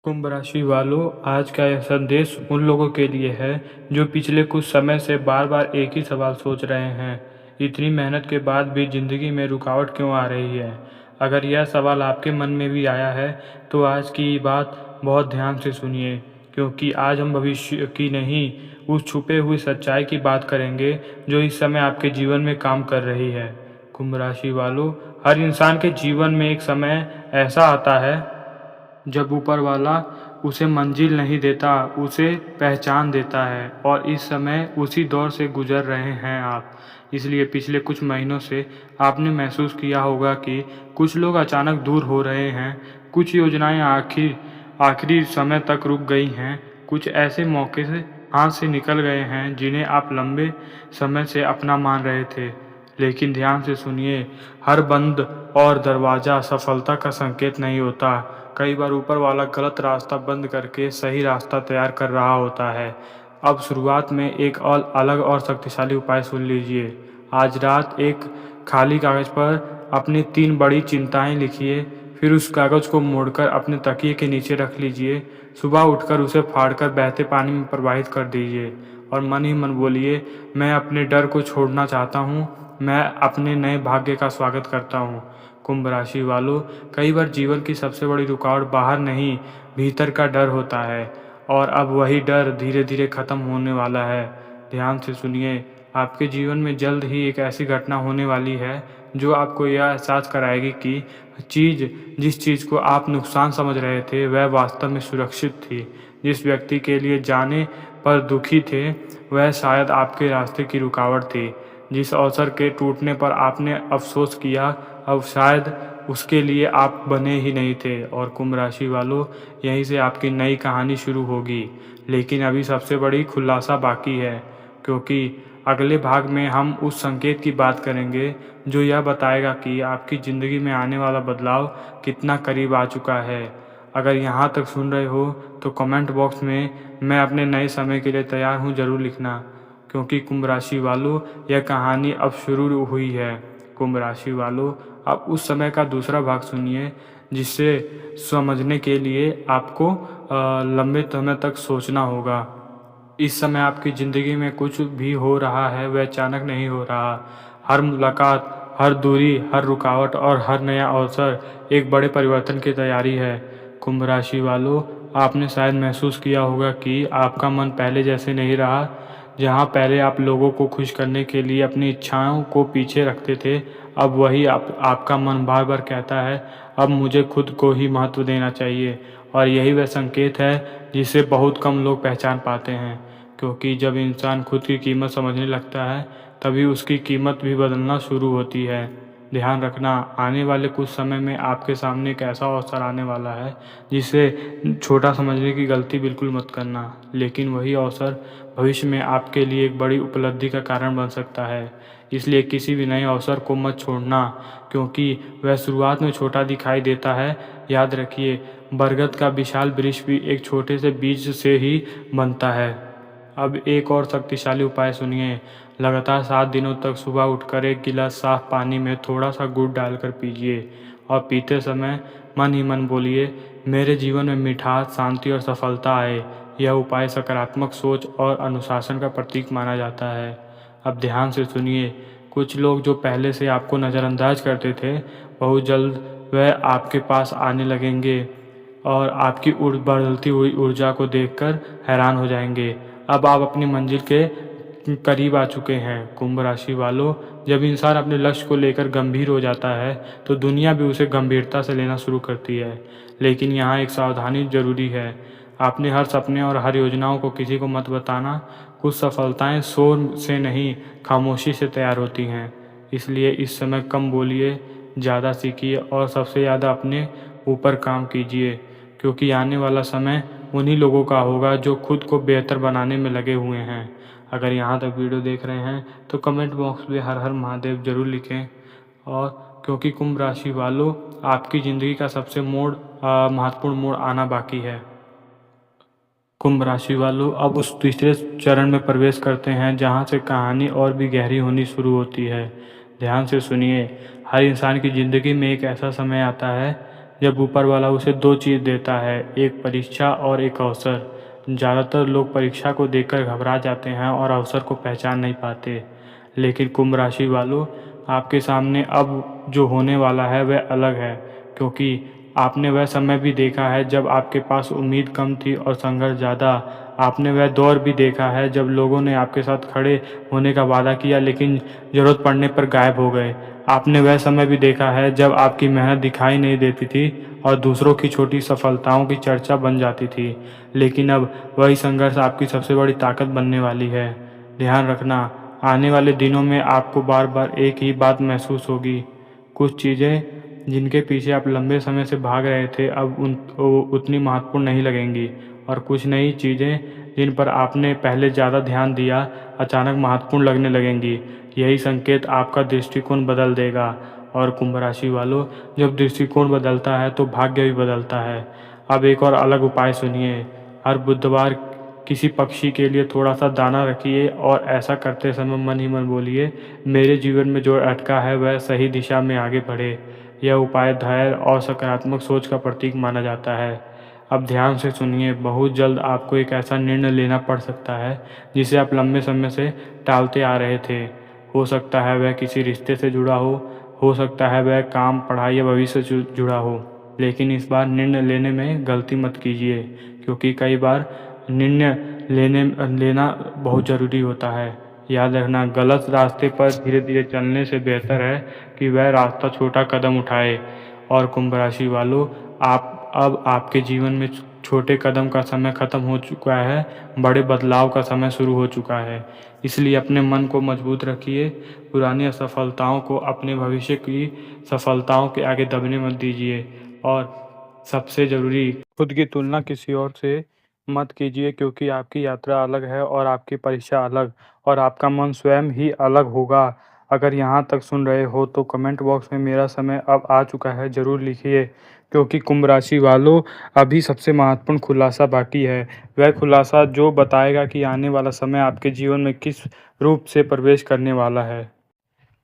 कुंभ राशि वालों, आज का यह संदेश उन लोगों के लिए है जो पिछले कुछ समय से बार बार एक ही सवाल सोच रहे हैं। इतनी मेहनत के बाद भी जिंदगी में रुकावट क्यों आ रही है? अगर यह सवाल आपके मन में भी आया है तो आज की बात बहुत ध्यान से सुनिए, क्योंकि आज हम भविष्य की नहीं, उस छुपे हुई सच्चाई की बात करेंगे जो इस समय आपके जीवन में काम कर रही है। कुंभ राशि वालों, हर इंसान के जीवन में एक समय ऐसा आता है जब ऊपर वाला उसे मंजिल नहीं देता, उसे पहचान देता है, और इस समय उसी दौर से गुजर रहे हैं आप। इसलिए पिछले कुछ महीनों से आपने महसूस किया होगा कि कुछ लोग अचानक दूर हो रहे हैं, कुछ योजनाएं आखिरी समय तक रुक गई हैं, कुछ ऐसे मौके से हाथ से निकल गए हैं जिन्हें आप लंबे समय से अपना मान रहे थे। लेकिन ध्यान से सुनिए, हर बंद और दरवाज़ा सफलता का संकेत नहीं होता। कई बार ऊपर वाला गलत रास्ता बंद करके सही रास्ता तैयार कर रहा होता है। अब शुरुआत में एक और अलग और शक्तिशाली उपाय सुन लीजिए। आज रात एक खाली कागज़ पर अपनी 3 बड़ी चिंताएं लिखिए, फिर उस कागज़ को मोड़कर अपने तकिए के नीचे रख लीजिए। सुबह उठकर उसे फाड़कर बहते पानी में प्रवाहित कर दीजिए और मन ही मन बोलिए, मैं अपने डर को छोड़ना चाहता हूँ, मैं अपने नए भाग्य का स्वागत करता हूँ। कुंभ राशि वालों, कई बार जीवन की सबसे बड़ी रुकावट बाहर नहीं, भीतर का डर होता है, और अब वही डर धीरे धीरे खत्म होने वाला है। ध्यान से सुनिए, आपके जीवन में जल्द ही एक ऐसी घटना होने वाली है जो आपको यह एहसास कराएगी कि जिस चीज़ को आप नुकसान समझ रहे थे वह वास्तव में सुरक्षित थी। जिस व्यक्ति के लिए जाने पर दुखी थे वह शायद आपके रास्ते की रुकावट थी। जिस अवसर के टूटने पर आपने अफसोस किया, अब शायद उसके लिए आप बने ही नहीं थे। और कुंभ राशि वालों, यहीं से आपकी नई कहानी शुरू होगी। लेकिन अभी सबसे बड़ी खुलासा बाकी है, क्योंकि अगले भाग में हम उस संकेत की बात करेंगे जो यह बताएगा कि आपकी ज़िंदगी में आने वाला बदलाव कितना करीब आ चुका है। अगर यहाँ तक सुन रहे हो तो कमेंट बॉक्स में मैं अपने नए समय के लिए तैयार हूँ ज़रूर लिखना, क्योंकि कुंभ राशि वालों, यह कहानी अब शुरू हुई है। कुंभ राशि वालों, अब उस समय का दूसरा भाग सुनिए जिससे समझने के लिए आपको लंबे समय तक सोचना होगा। इस समय आपकी ज़िंदगी में कुछ भी हो रहा है वह अचानक नहीं हो रहा। हर मुलाकात, हर दूरी, हर रुकावट और हर नया अवसर एक बड़े परिवर्तन की तैयारी है। कुंभ राशि वालों, आपने शायद महसूस किया होगा कि आपका मन पहले जैसे नहीं रहा। जहाँ पहले आप लोगों को खुश करने के लिए अपनी इच्छाओं को पीछे रखते थे, अब वही आपका मन बार बार कहता है, अब मुझे खुद को ही महत्व देना चाहिए। और यही वह संकेत है जिसे बहुत कम लोग पहचान पाते हैं, क्योंकि जब इंसान खुद की कीमत समझने लगता है तभी उसकी कीमत भी बदलना शुरू होती है। ध्यान रखना, आने वाले कुछ समय में आपके सामने एक ऐसा अवसर आने वाला है जिसे छोटा समझने की गलती बिल्कुल मत करना, लेकिन वही अवसर भविष्य में आपके लिए एक बड़ी उपलब्धि का कारण बन सकता है। इसलिए किसी भी नए अवसर को मत छोड़ना, क्योंकि वह शुरुआत में छोटा दिखाई देता है। याद रखिए, बरगद का विशाल वृक्ष भी एक छोटे से बीज से ही बनता है। अब एक और शक्तिशाली उपाय सुनिए। लगातार 7 दिनों तक सुबह उठकर एक गिलास साफ पानी में थोड़ा सा गुड़ डालकर पीजिए, और पीते समय मन ही मन बोलिए, मेरे जीवन में मिठास, शांति और सफलता आए। यह उपाय सकारात्मक सोच और अनुशासन का प्रतीक माना जाता है। अब ध्यान से सुनिए, कुछ लोग जो पहले से आपको नज़रअंदाज करते थे, बहुत जल्द वह आपके पास आने लगेंगे और आपकी बदलती हुई ऊर्जा को देखकर हैरान हो जाएंगे। अब आप अपनी मंजिल के करीब आ चुके हैं। कुंभ राशि वालों, जब इंसान अपने लक्ष्य को लेकर गंभीर हो जाता है तो दुनिया भी उसे गंभीरता से लेना शुरू करती है। लेकिन यहाँ एक सावधानी जरूरी है। आपने हर सपने और हर योजनाओं को किसी को मत बताना। कुछ सफलताएं शोर से नहीं, खामोशी से तैयार होती हैं। इसलिए इस समय कम बोलिए, ज़्यादा सीखिए और सबसे ज़्यादा अपने ऊपर काम कीजिए, क्योंकि आने वाला समय उन्हीं लोगों का होगा जो खुद को बेहतर बनाने में लगे हुए हैं। अगर यहाँ तक वीडियो देख रहे हैं तो कमेंट बॉक्स में हर हर महादेव जरूर लिखें। और क्योंकि कुंभ राशि वालों, आपकी ज़िंदगी का सबसे महत्वपूर्ण मोड़ आना बाकी है। कुंभ राशि वालों, अब उस तीसरे चरण में प्रवेश करते हैं जहाँ से कहानी और भी गहरी होनी शुरू होती है। ध्यान से सुनिए, हर इंसान की ज़िंदगी में एक ऐसा समय आता है जब ऊपर वाला उसे दो चीज़ देता है, एक परीक्षा और एक अवसर। ज़्यादातर लोग परीक्षा को देखकर घबरा जाते हैं और अवसर को पहचान नहीं पाते। लेकिन कुंभ राशि वालों, आपके सामने अब जो होने वाला है वह अलग है, क्योंकि आपने वह समय भी देखा है जब आपके पास उम्मीद कम थी और संघर्ष ज़्यादा। आपने वह दौर भी देखा है जब लोगों ने आपके साथ खड़े होने का वादा किया लेकिन ज़रूरत पड़ने पर गायब हो गए। आपने वह समय भी देखा है जब आपकी मेहनत दिखाई नहीं देती थी और दूसरों की छोटी सफलताओं की चर्चा बन जाती थी। लेकिन अब वही संघर्ष आपकी सबसे बड़ी ताकत बनने वाली है। ध्यान रखना, आने वाले दिनों में आपको बार बार एक ही बात महसूस होगी। कुछ चीज़ें जिनके पीछे आप लंबे समय से भाग रहे थे अब उतनी महत्वपूर्ण नहीं लगेंगी, और कुछ नई चीज़ें जिन पर आपने पहले ज़्यादा ध्यान दिया अचानक महत्वपूर्ण लगने लगेंगी। यही संकेत आपका दृष्टिकोण बदल देगा। और कुंभ राशि वालों, जब दृष्टिकोण बदलता है तो भाग्य भी बदलता है। अब एक और अलग उपाय सुनिए। हर बुधवार किसी पक्षी के लिए थोड़ा सा दाना रखिए और ऐसा करते समय मन ही मन बोलिए, मेरे जीवन में जो अटका है वह सही दिशा में आगे बढ़े। यह उपाय धैर्य और सकारात्मक सोच का प्रतीक माना जाता है। अब ध्यान से सुनिए, बहुत जल्द आपको एक ऐसा निर्णय लेना पड़ सकता है जिसे आप लंबे समय से टालते आ रहे थे। हो सकता है वह किसी रिश्ते से जुड़ा हो सकता है वह काम, पढ़ाई या भविष्य से जुड़ा हो। लेकिन इस बार निर्णय लेने में गलती मत कीजिए, क्योंकि कई बार निर्णय लेना बहुत ज़रूरी होता है। याद रखना, गलत रास्ते पर धीरे धीरे चलने से बेहतर है कि वह रास्ता छोटा कदम उठाए। और कुंभ राशि वालों, अब आपके जीवन में छोटे कदम का समय खत्म हो चुका है, बड़े बदलाव का समय शुरू हो चुका है। इसलिए अपने मन को मजबूत रखिए, पुरानी असफलताओं को अपने भविष्य की सफलताओं के आगे दबने मत दीजिए। और सबसे ज़रूरी, खुद की तुलना किसी और से मत कीजिए, क्योंकि आपकी यात्रा अलग है और आपकी परीक्षा अलग, और आपका मन स्वयं ही अलग होगा। अगर यहाँ तक सुन रहे हो तो कमेंट बॉक्स में मेरा समय अब आ चुका है ज़रूर लिखिए, क्योंकि कुंभ राशि वालों, अभी सबसे महत्वपूर्ण खुलासा बाकी है। वह खुलासा जो बताएगा कि आने वाला समय आपके जीवन में किस रूप से प्रवेश करने वाला है।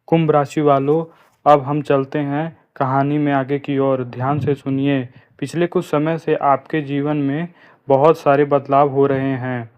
कुंभ राशि वालों, अब हम चलते हैं कहानी में आगे की ओर। ध्यान से सुनिए। पिछले कुछ समय से आपके जीवन में बहुत सारे बदलाव हो रहे हैं।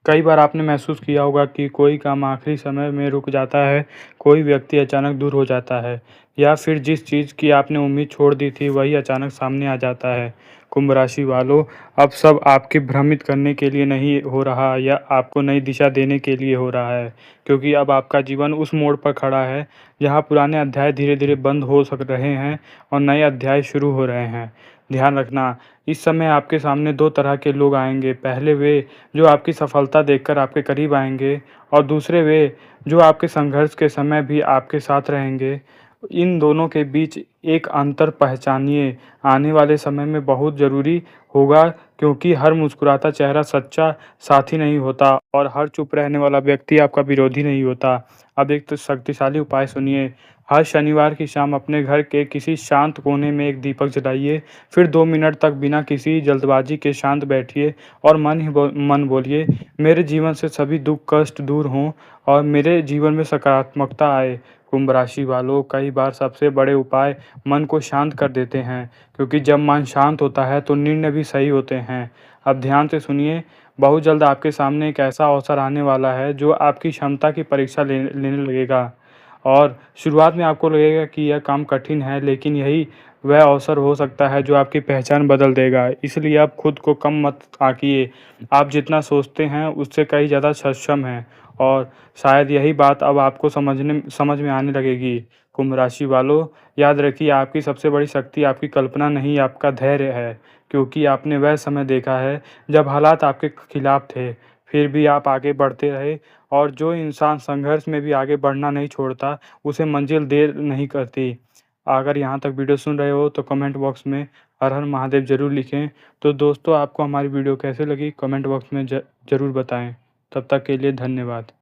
कई बार आपने महसूस किया होगा कि कोई काम आखिरी समय में रुक जाता है, कोई व्यक्ति अचानक दूर हो जाता है, या फिर जिस चीज़ की आपने उम्मीद छोड़ दी थी वही अचानक सामने आ जाता है। कुंभ राशि वालों, अब सब आपके भ्रमित करने के लिए नहीं हो रहा या आपको नई दिशा देने के लिए हो रहा है, क्योंकि अब आपका जीवन उस मोड़ पर खड़ा है जहाँ पुराने अध्याय धीरे धीरे बंद हो सक रहे हैं और नए अध्याय शुरू हो रहे हैं। ध्यान रखना, इस समय आपके सामने दो तरह के लोग आएंगे। पहले वे जो आपकी सफलता देखकर आपके करीब आएंगे, और दूसरे वे जो आपके संघर्ष के समय भी आपके साथ रहेंगे। इन दोनों के बीच एक अंतर पहचानिए। आने वाले समय में बहुत ज़रूरी होगा, क्योंकि हर मुस्कुराता चेहरा सच्चा साथी नहीं होता और हर चुप रहने वाला व्यक्ति आपका विरोधी नहीं होता। अब एक तो शक्तिशाली उपाय सुनिए। हर शनिवार की शाम अपने घर के किसी शांत कोने में एक दीपक जलाइए, फिर 2 मिनट तक बिना किसी जल्दबाजी के शांत बैठिए और मन बोलिए, मेरे जीवन से सभी दुख कष्ट दूर हों और मेरे जीवन में सकारात्मकता आए। कुंभ राशि वालों, कई बार सबसे बड़े उपाय मन को शांत कर देते हैं, क्योंकि जब मन शांत होता है तो निर्णय भी सही होते हैं। अब ध्यान से सुनिए, बहुत जल्द आपके सामने एक ऐसा अवसर आने वाला है जो आपकी क्षमता की परीक्षा लेने लगेगा। और शुरुआत में आपको लगेगा कि यह काम कठिन है, लेकिन यही वह अवसर हो सकता है जो आपकी पहचान बदल देगा। इसलिए आप खुद को कम मत आंकिए। आप जितना सोचते हैं उससे कहीं ज़्यादा सक्षम हैं, और शायद यही बात अब आपको समझ में आने लगेगी। कुंभ राशि वालों, याद रखिए, आपकी सबसे बड़ी शक्ति आपकी कल्पना नहीं, आपका धैर्य है, क्योंकि आपने वह समय देखा है जब हालात आपके खिलाफ थे, फिर भी आप आगे बढ़ते रहे। और जो इंसान संघर्ष में भी आगे बढ़ना नहीं छोड़ता, उसे मंजिल देर नहीं करती। अगर यहाँ तक वीडियो सुन रहे हो तो कमेंट बॉक्स में हर हर महादेव ज़रूर लिखें। तो दोस्तों, आपको हमारी वीडियो कैसे लगी कमेंट बॉक्स में ज़रूर बताएं। तब तक के लिए धन्यवाद।